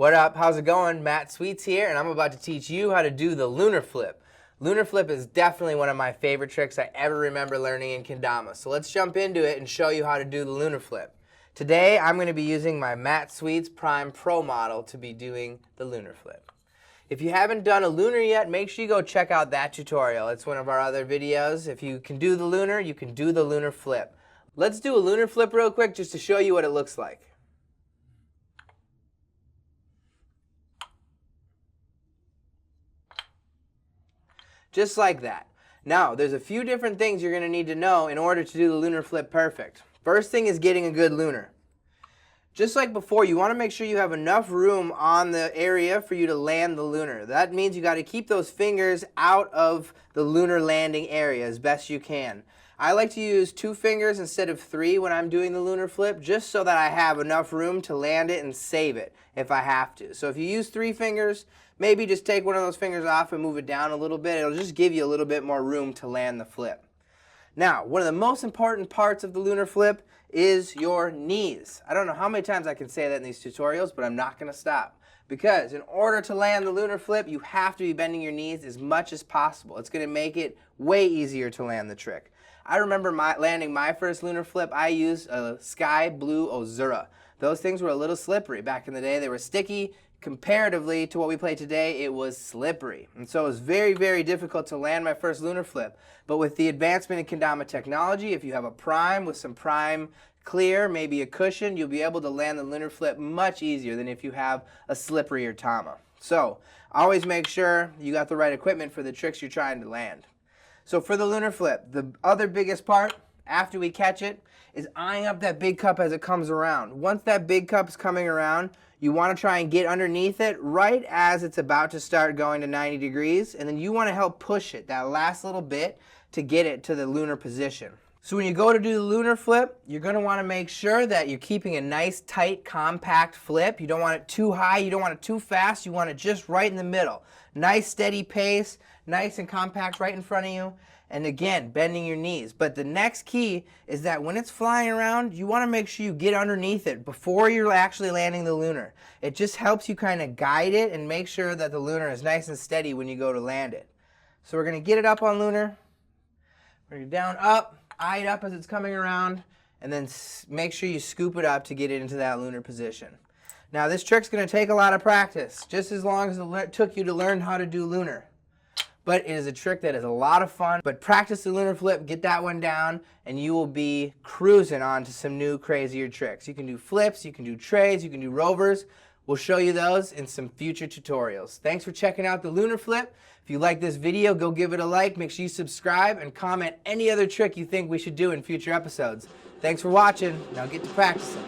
What up? How's it going? Matt Sweets here, and I'm about to teach you how to do the lunar flip. Lunar flip is definitely one of my favorite tricks I ever remember learning in Kendama. So let's jump into it and show you how to do the lunar flip. Today, I'm going to be using my Matt Sweets Prime Pro model to be doing the lunar flip. If you haven't done a lunar yet, make sure you go check out that tutorial. It's one of our other videos. If you can do the lunar, you can do the lunar flip. Let's do a lunar flip real quick just to show you what it looks like. Just like that. Now, there's a few different things you're going to need to know in order to do the lunar flip perfect. First thing is getting a good lunar. Just like before, you want to make sure you have enough room on the area for you to land the lunar. That means you got to keep those fingers out of the lunar landing area as best you can. I like to use 2 fingers instead of 3 when I'm doing the lunar flip, just so that I have enough room to land it and save it if I have to. So if you use 3 fingers, maybe just take one of those fingers off and move it down a little bit. It'll just give you a little bit more room to land the flip. Now, one of the most important parts of the lunar flip is your knees. I don't know how many times I can say that in these tutorials, but I'm not going to stop. Because in order to land the lunar flip, you have to be bending your knees as much as possible. It's going to make it way easier to land the trick. I remember landing my first lunar flip, I used a sky blue Ozura. Those things were a little slippery back in the day. They were sticky. Comparatively to what we play today, it was slippery. And so it was very, very difficult to land my first lunar flip. But with the advancement in Kendama technology, if you have a prime with some prime clear, maybe a cushion, you'll be able to land the lunar flip much easier than if you have a slipperier tama. So always make sure you got the right equipment for the tricks you're trying to land. So for the lunar flip, the other biggest part after we catch it is eyeing up that big cup as it comes around. Once that big cup's coming around, you want to try and get underneath it right as it's about to start going to 90 degrees, and then you want to help push it that last little bit to get it to the lunar position. So when you go to do the lunar flip, you're going to want to make sure that you're keeping a nice, tight, compact flip. You don't want it too high, you don't want it too fast, you want it just right in the middle. Nice, steady pace, nice and compact right in front of you. And again, bending your knees. But the next key is that when it's flying around, you want to make sure you get underneath it before you're actually landing the lunar. It just helps you kind of guide it and make sure that the lunar is nice and steady when you go to land it. So we're going to get it up on lunar. We're going to down, up, eye it up as it's coming around, and then make sure you scoop it up to get it into that lunar position. Now this trick's going to take a lot of practice, just as long as it took you to learn how to do lunar. But it is a trick that is a lot of fun. But practice the lunar flip, get that one down, and you will be cruising on to some new, crazier tricks. You can do flips, you can do trays, you can do rovers. We'll show you those in some future tutorials. Thanks for checking out the lunar flip. If you like this video, go give it a like. Make sure you subscribe and comment any other trick you think we should do in future episodes. Thanks for watching. Now get to practicing.